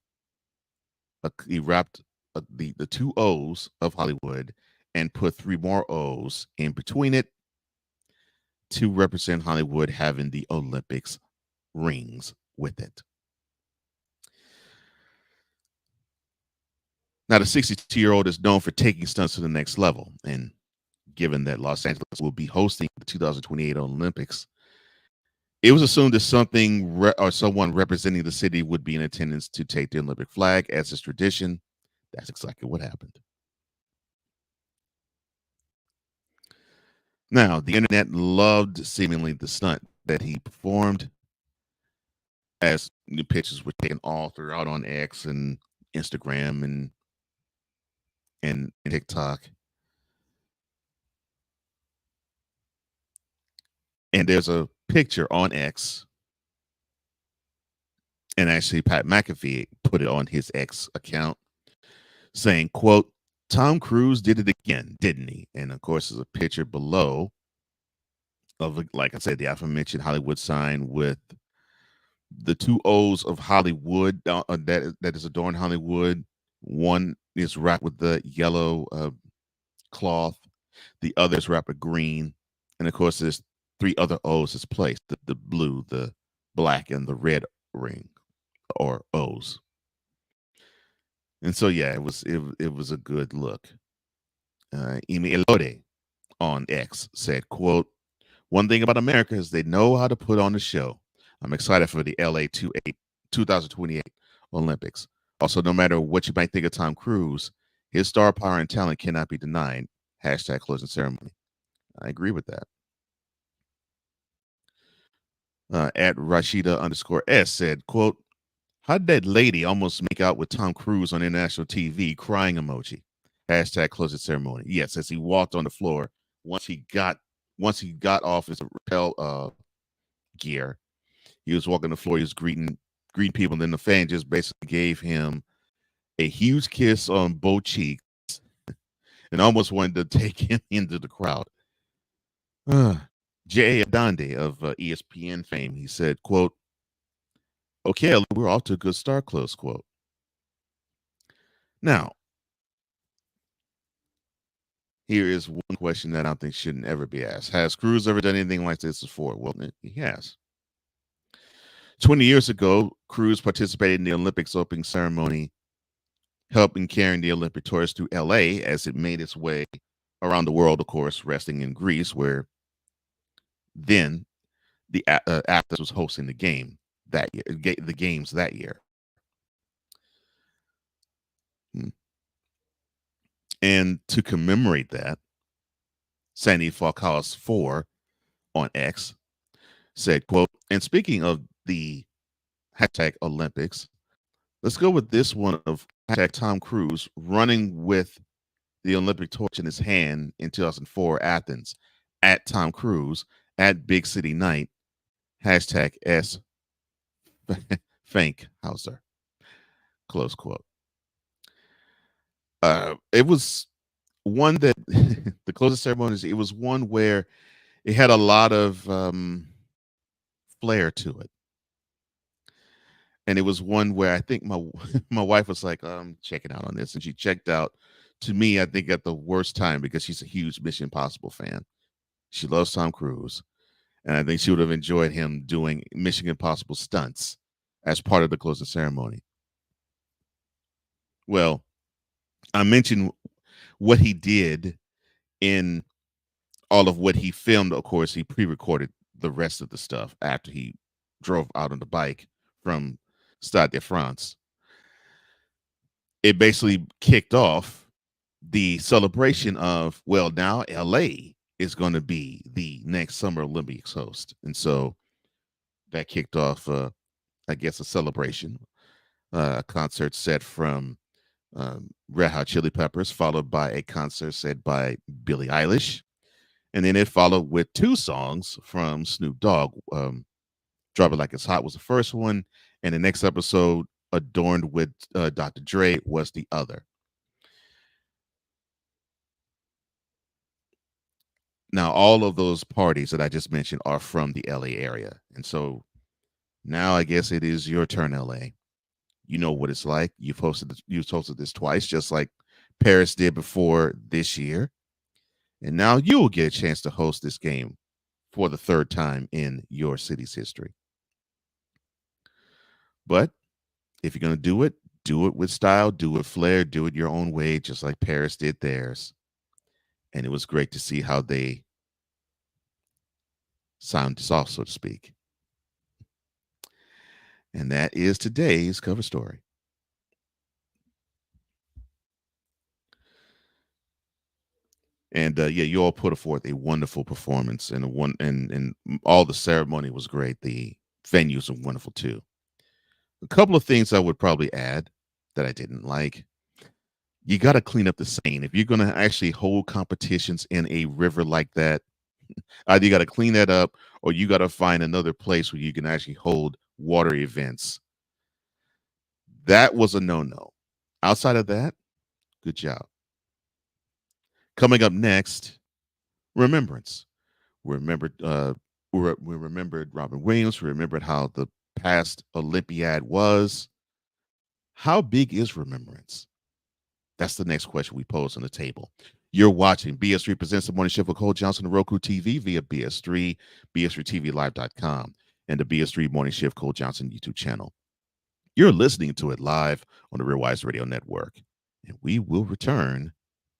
the two O's of Hollywood and put three more O's in between it to represent Hollywood having the Olympics rings with it. Now, the 62-year-old is known for taking stunts to the next level, and given that Los Angeles will be hosting the 2028 Olympics, it was assumed that someone representing the city would be in attendance to take the Olympic flag as is tradition. That's exactly what happened. Now, the internet loved seemingly the stunt that he performed, as new pictures were taken all throughout on X and Instagram and TikTok. And there's a picture on X, and actually Pat McAfee put it on his X account, saying, quote, "Tom Cruise did it again, didn't he?" And of course, there's a picture below of, like I said, the aforementioned Hollywood sign with the two O's of Hollywood that is adorned Hollywood. One is wrapped with the yellow cloth, the other is wrapped with green, and of course, there's three other O's is placed: the blue, the black, and the red ring or O's. And so, yeah, it was a good look. Amy Elode on X said, quote, "One thing about America is they know how to put on a show. I'm excited for the LA 2028 Olympics. Also, no matter what you might think of Tom Cruise, his star power and talent cannot be denied. Hashtag closing ceremony." I agree with that. At Rashida_S said, quote, "How did that lady almost make out with Tom Cruise on international TV? Crying emoji. Hashtag closing ceremony." Yes, as he walked on the floor, once he got off his rappel gear, he was walking the floor. He was greeting people, and then the fan just basically gave him a huge kiss on both cheeks and almost wanted to take him into the crowd. J.A. Adande of ESPN fame, he said, quote, "Okay, we're off to a good start," close quote. Now, here is one question that I think shouldn't ever be asked. Has Cruz ever done anything like this before? Well, he has. 20 years ago, Cruz participated in the Olympics opening ceremony, helping carrying the Olympic torch to LA as it made its way around the world, of course, resting in Greece, where then the Athens was hosting the game that year, the games that year. And to commemorate that, Sandy Falcao's 4 on X said, quote, and speaking of the hashtag Olympics, let's go with this one of hashtag Tom Cruise running with the Olympic torch in his hand in 2004 Athens at Tom Cruise at Big City Night, hashtag S Fankhauser, close quote. It was one that the closing ceremonies, it was one where it had a lot of flair to it. And it was one where I think my my wife was like, I'm checking out on this. And she checked out, to me, I think at the worst time, because she's a huge Mission Impossible fan. She loves Tom Cruise. And I think she would have enjoyed him doing Mission Impossible stunts as part of the closing ceremony. Well, I mentioned what he did in all of what he filmed. Of course, he pre-recorded the rest of the stuff after he drove out on the bike from Stade de France. It basically kicked off the celebration of, well, now LA is going to be the next Summer Olympics host. And so that kicked off, I guess, a celebration, a concert set from Red Hot Chili Peppers, followed by a concert set by Billie Eilish. And then it followed with two songs from Snoop Dogg. Drop It Like It's Hot was the first one. And the next episode, Adorned with Dr. Dre, was the other. Now, all of those parties that I just mentioned are from the LA area. And so now I guess it is your turn, LA. You know what it's like. You've hosted this twice, just like Paris did before this year. And now you will get a chance to host this game for the third time in your city's history. But if you're going to do it with style, do it flair, do it your own way, just like Paris did theirs. And it was great to see how they sound this off, so to speak. And that is today's cover story. And yeah, you all put forth a wonderful performance, and and all the ceremony was great. The venues are wonderful too. A couple of things I would probably add that I didn't like. You got to clean up the Seine. If you're going to actually hold competitions in a river like that, either you got to clean that up, or you got to find another place where you can actually hold water events. That was a no-no. Outside of that, good job. Coming up next, remembrance. We remembered Robin Williams. We remembered how the past Olympiad was. How big is remembrance? That's the next question we pose on the table. You're watching BS3 Presents the Morning Shift with Cole Johnson on Roku TV via BS3, BS3TVLive.com, and the BS3 Morning Shift Cole Johnson YouTube channel. You're listening to it live on the Real Wise Radio Network. And we will return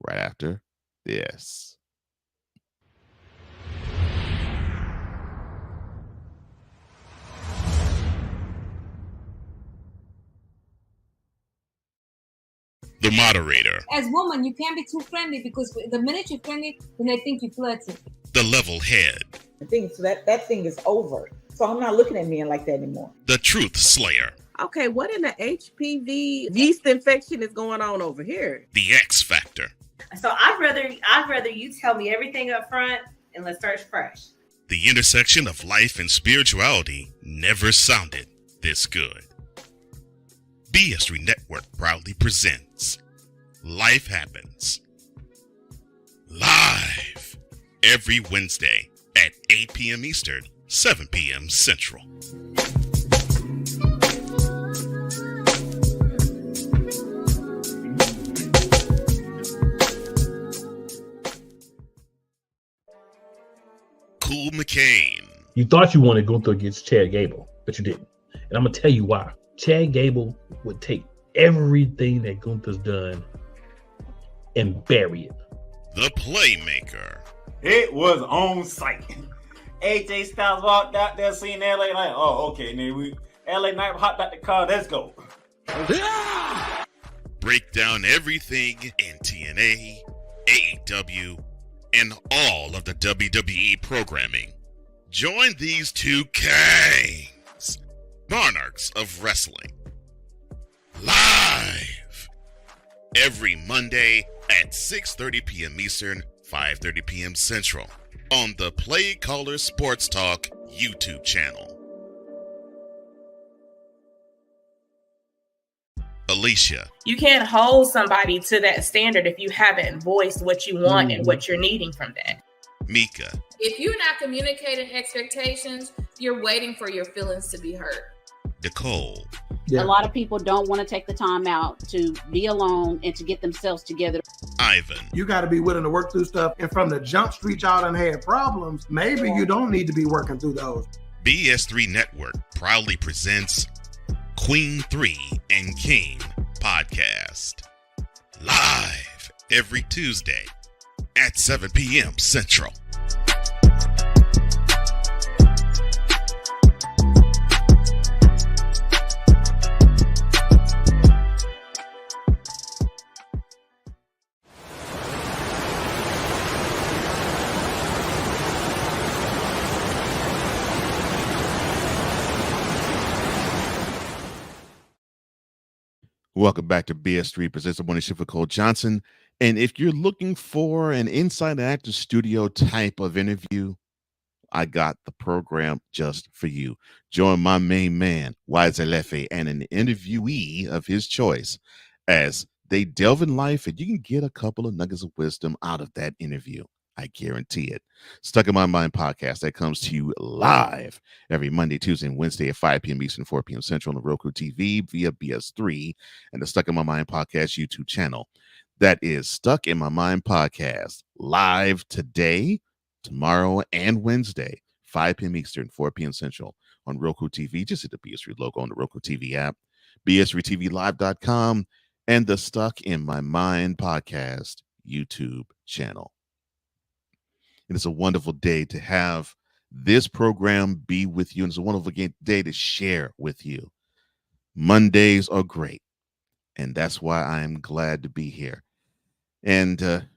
right after this. The moderator. As woman, you can't be too friendly, because the minute you're friendly, then they think you're flirting. The level head. I think so that thing is over. So I'm not looking at men like that anymore. The truth slayer. Okay, what in the HPV yeast infection is going on over here? The X Factor. So I'd rather you tell me everything up front and let's start fresh. The intersection of life and spirituality never sounded this good. BS3 Network proudly presents Life Happens live every Wednesday at 8 p.m. Eastern, 7 p.m. Central. Cool McCain. You thought you wanted Gunther against Chad Gable, but you didn't. And I'm going to tell you why. Chad Gable would take everything that Gunther's done and bury it. The Playmaker. It was on site. AJ Styles walked out there, seen LA like, oh, okay, then we LA Knight hopped out the car, let's go. Break down everything in TNA, AEW, and all of the WWE programming Join these two kings, monarchs of wrestling, live every Monday at 6:30 p.m. Eastern, 5:30 p.m. Central on the Play Caller Sports Talk YouTube channel. Alicia. You can't hold somebody to that standard if you haven't voiced what you want and what you're needing from that. Mika. If you're not communicating expectations, you're waiting for your feelings to be hurt. Nicole. A lot of people don't want to take the time out to be alone and to get themselves together. Ivan. You got to be willing to work through stuff. And from the jump street, y'all done had problems. Maybe you don't need to be working through those. BS3 Network proudly presents Queen 3 and King podcast. Live every Tuesday at 7 p.m. Central. Welcome back to BS3 Presents the Morning Shift with Cole Johnson. And if you're looking for an Inside Actor Studio type of interview, I got the program just for you. Join my main man, Wazelefe, and an interviewee of his choice as they delve in life, and you can get a couple of nuggets of wisdom out of that interview. I guarantee it. Stuck in My Mind podcast that comes to you live every Monday, Tuesday, and Wednesday at 5 p.m. Eastern, 4 p.m. Central on the Roku TV via BS3 and the Stuck in My Mind podcast YouTube channel. That is Stuck in My Mind podcast live today, tomorrow, and Wednesday, 5 p.m. Eastern, 4 p.m. Central on Roku TV. Just hit the BS3 logo on the Roku TV app, BS3TVLive.com, and the Stuck in My Mind podcast YouTube channel. It is a wonderful day to have this program be with you, and it's a wonderful day to share with you. Mondays are great, and that's why I am glad to be here. And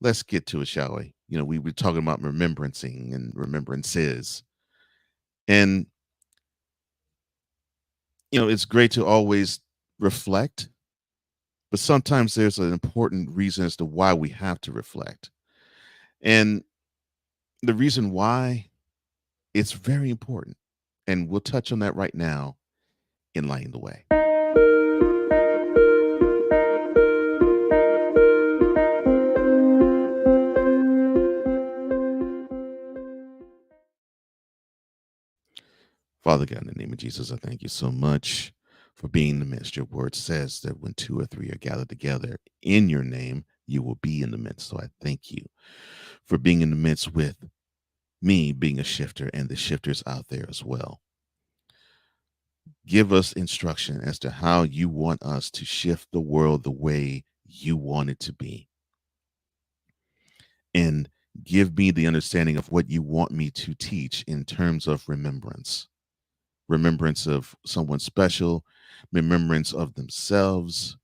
let's get to it, shall we? You know, we were talking about remembrancing and remembrances. And, you know, it's great to always reflect, but sometimes there's an important reason as to why we have to reflect. And the reason why, it's very important. And we'll touch on that right now in Lighting the Way. Father God, in the name of Jesus, I thank you so much for being in the midst. Your word says that when 2 or 3 are gathered together in your name, you will be in the midst. So I thank you for being in the midst with me being a shifter and the shifters out there as well. Give us instruction as to how you want us to shift the world the way you want it to be. And give me the understanding of what you want me to teach in terms of remembrance. Remembrance of someone special, remembrance of themselves,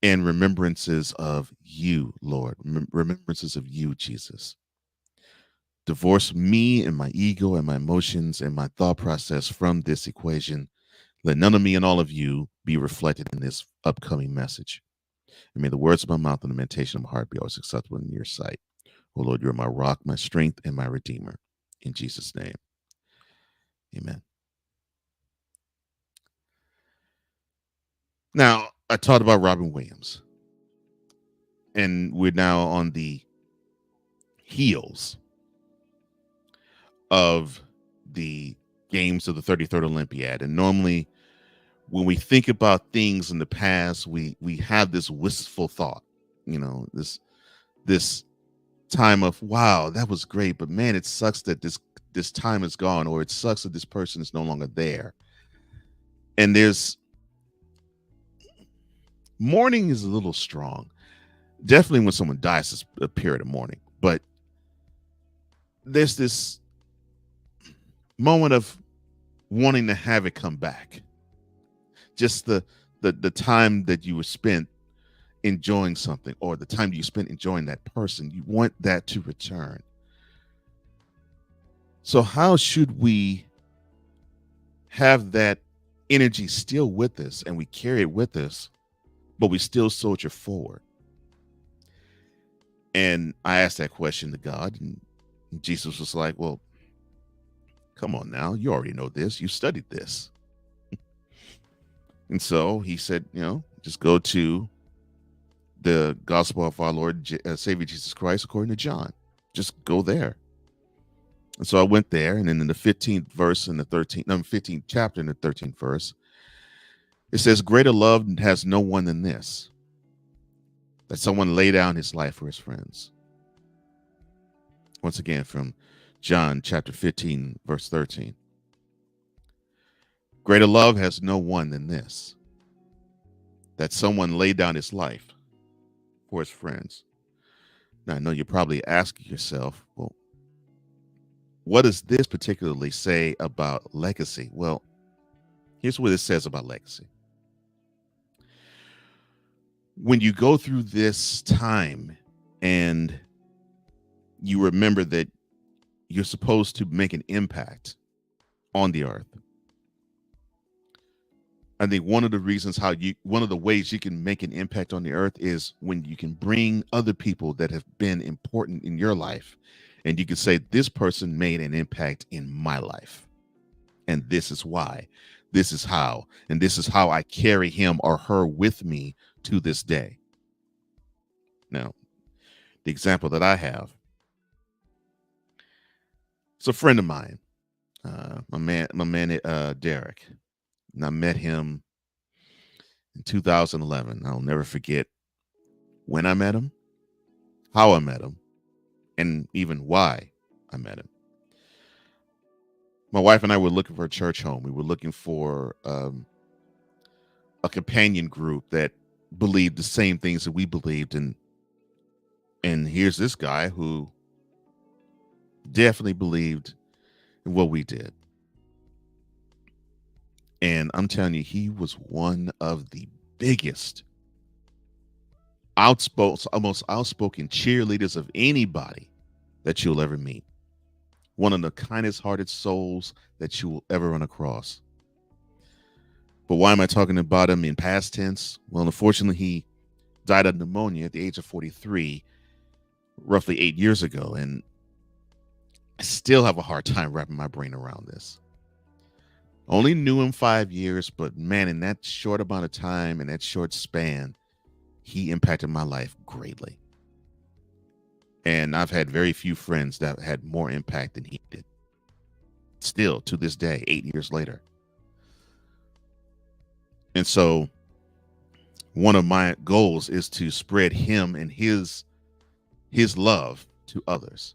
and remembrances of you, Lord. Remembrances of you, Jesus. Divorce me and my ego and my emotions and my thought process from this equation. Let none of me and all of you be reflected in this upcoming message. And may the words of my mouth and the meditation of my heart be always acceptable in your sight. Oh Lord, you're my rock, my strength, and my redeemer. In Jesus' name, amen. Now, I talked about Robin Williams. And we're now on the heels of the games of the 33rd Olympiad. And normally when we think about things in the past, we have this wistful thought, you know, this time of, wow, that was great, but man, it sucks that this time is gone, or it sucks that this person is no longer there. And there's mourning is a little strong. Definitely when someone dies, it's a period of mourning, but there's this moment of wanting to have it come back. Just the time that you were spent enjoying something, or the time you spent enjoying that person, you want that to return. So how should we have that energy still with us and we carry it with us, but we still soldier forward? And I asked that question to God, and Jesus was like, well, come on now. You already know this. You studied this. And so he said, just go to the gospel of our Lord Savior Jesus Christ according to John. Just go there. And so I went there, and then in the 15th verse in the 15th chapter in the 13th verse, it says, greater love has no one than this, that someone lay down his life for his friends. Once again, from John chapter 15, verse 13. Greater love has no one than this, that someone lay down his life for his friends. Now, I know you're probably asking yourself, well, what does this particularly say about legacy? Well, here's what it says about legacy. When you go through this time and you remember that you're supposed to make an impact on the earth, I think one of the ways you can make an impact on the earth is when you can bring other people that have been important in your life, and you can say, this person made an impact in my life, and this is why, this is how, and this is how I carry him or her with me to this day. Now, the example that I have, it's a friend of mine, my man, Derek. And I met him in 2011. I'll never forget when I met him, how I met him, and even why I met him. My wife and I were looking for a church home. We were looking for a companion group that believed the same things that we believed. And here's this guy who definitely believed in what we did. And I'm telling you, he was one of the biggest most outspoken cheerleaders of anybody that you'll ever meet. One of the kindest hearted souls that you will ever run across. But why am I talking about him in past tense? Well, unfortunately, he died of pneumonia at the age of 43, roughly 8 years ago. And I still have a hard time wrapping my brain around this. Only knew him 5 years, but man, in that short amount of time, in that short span, he impacted my life greatly. And I've had very few friends that had more impact than he did. Still, to this day, 8 years later. And so one of my goals is to spread him and his love to others.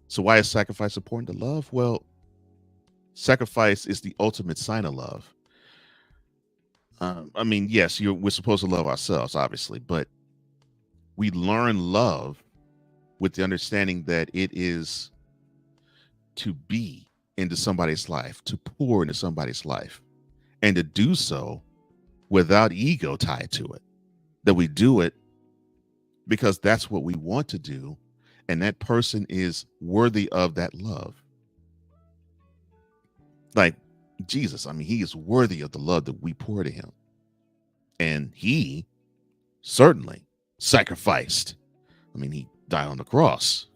So why is sacrifice important to love? Well, sacrifice is the ultimate sign of love. I mean, yes, we're supposed to love ourselves, obviously, but we learn love with the understanding that it is to be into somebody's life, to pour into somebody's life, and to do so without ego tied to it. That we do it because that's what we want to do, and that person is worthy of that love. Like Jesus, I mean, he is worthy of the love that we pour to him. And he certainly sacrificed. I mean, he died on the cross,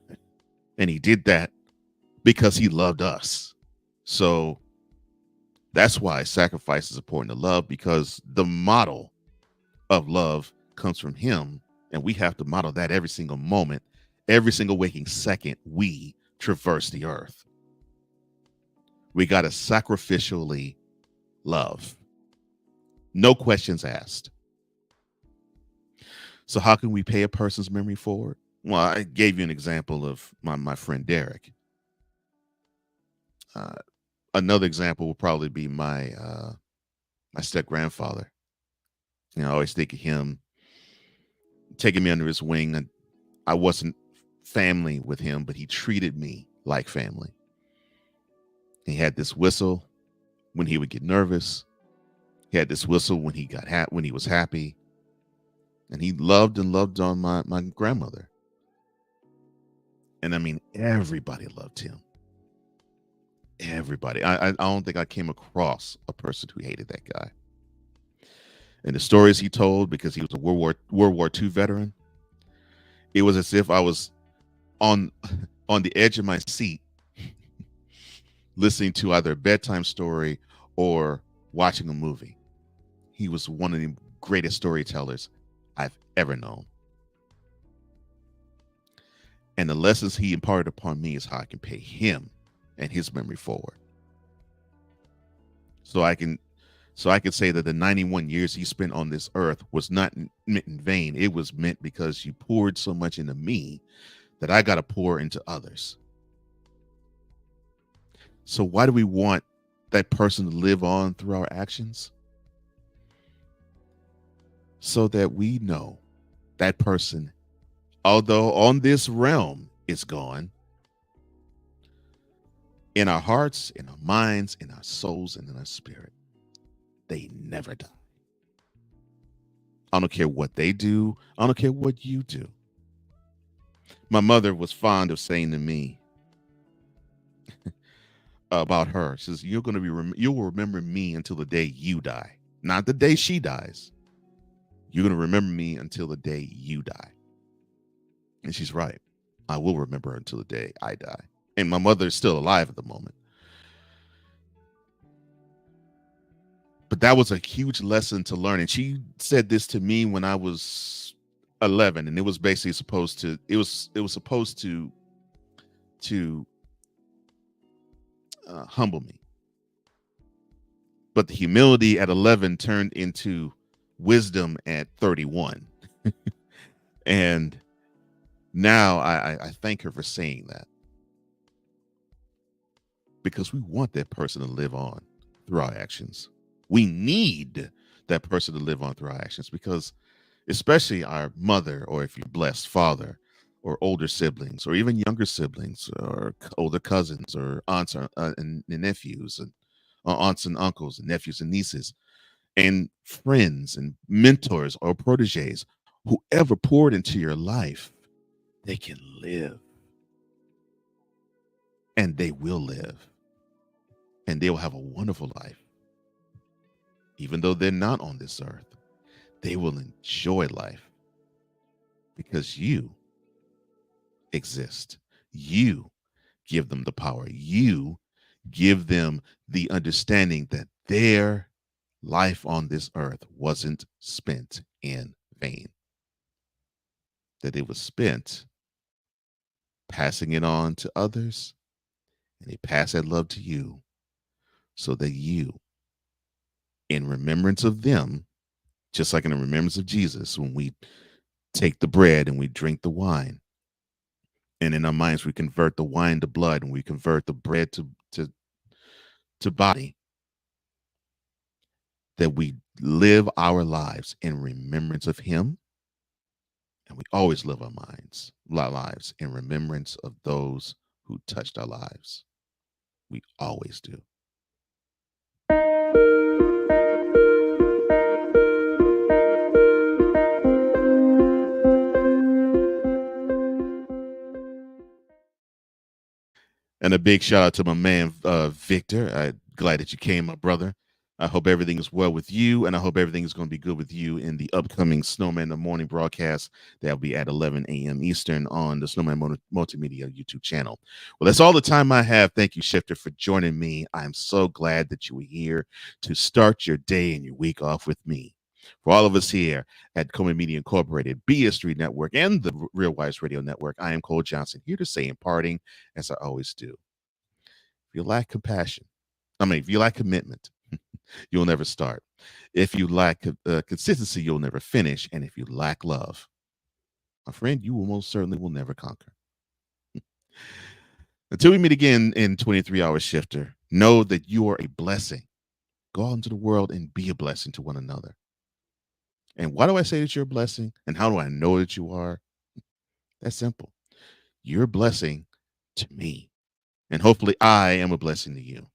and he did that because he loved us. So that's why sacrifice is important to love, because the model of love comes from him, and we have to model that every single moment, every single waking second we traverse the earth. We got to sacrificially love. No questions asked. So how can we pay a person's memory forward? Well, I gave you an example of my friend Derek. Another example will probably be my step grandfather. I always think of him taking me under his wing. And I wasn't family with him, but he treated me like family. He had this whistle when he would get nervous. He had this whistle when he when he was happy. And he loved on my grandmother. And I mean, everybody loved him. Everybody. I don't think I came across a person who hated that guy. And the stories he told, because he was a World War II veteran, it was as if I was on the edge of my seat listening to either a bedtime story or watching a movie. He was one of the greatest storytellers I've ever known. And the lessons he imparted upon me is how I can pay him and his memory forward. So I can say that the 91 years he spent on this earth was not meant in vain. It was meant because you poured so much into me that I got to pour into others. So why do we want that person to live on through our actions? So that we know that person, although on this realm is gone, in our hearts, in our minds, in our souls, and in our spirit, they never die. I don't care what they do. I don't care what you do. My mother was fond of saying to me about her, she says, "You're going to be, you will remember me until the day you die, not the day she dies. You're going to remember me until the day you die." And she's right. I will remember her until the day I die. And my mother is still alive at the moment. But that was a huge lesson to learn. And she said this to me when I was 11, and it was basically supposed to, it was supposed to humble me. But the humility at 11 turned into wisdom at 31. And now I thank her for saying that, because we want that person to live on through our actions. We need that person to live on through our actions, because especially our mother, or if you're blessed, father, or older siblings, or even younger siblings, or older cousins, or aunts and nephews, and aunts and uncles, and nephews and nieces, and friends and mentors or proteges, whoever poured into your life, they can live. And they will live. And they will have a wonderful life. Even though they're not on this earth, they will enjoy life because you exist. You give them the power. You give them the understanding that their life on this earth wasn't spent in vain, that it was spent passing it on to others, and they pass that love to you, so that you, in remembrance of them, just like in the remembrance of Jesus, when we take the bread and we drink the wine, and in our minds we convert the wine to blood, and we convert the bread to body, that we live our lives in remembrance of him. And we always live our lives in remembrance of those who touched our lives. We always do. And a big shout out to my man, Victor. I'm glad that you came, my brother. I hope everything is well with you, and I hope everything is going to be good with you in the upcoming Snowman in the Morning broadcast that will be at 11 a.m. Eastern on the Snowman Multimedia YouTube channel. Well, that's all the time I have. Thank you, Shifter, for joining me. I'm so glad that you were here to start your day and your week off with me. For all of us here at Coleman Media Incorporated, BS3 Network, and the Real Wise Radio Network, I am Cole Johnson, here to say in parting, as I always do, if you lack compassion, if you lack commitment, you'll never start. If you lack consistency, you'll never finish. And if you lack love, my friend, you will most certainly will never conquer. Until we meet again in 23 Hour Shifter, know that you are a blessing. Go out into the world and be a blessing to one another. And why do I say that you're a blessing? And how do I know that you are? That's simple. You're a blessing to me. And hopefully I am a blessing to you.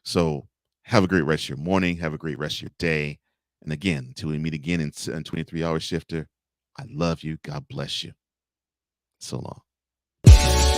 So have a great rest of your morning. Have a great rest of your day. And again, until we meet again in 23 Hour Shifter, I love you. God bless you. So long.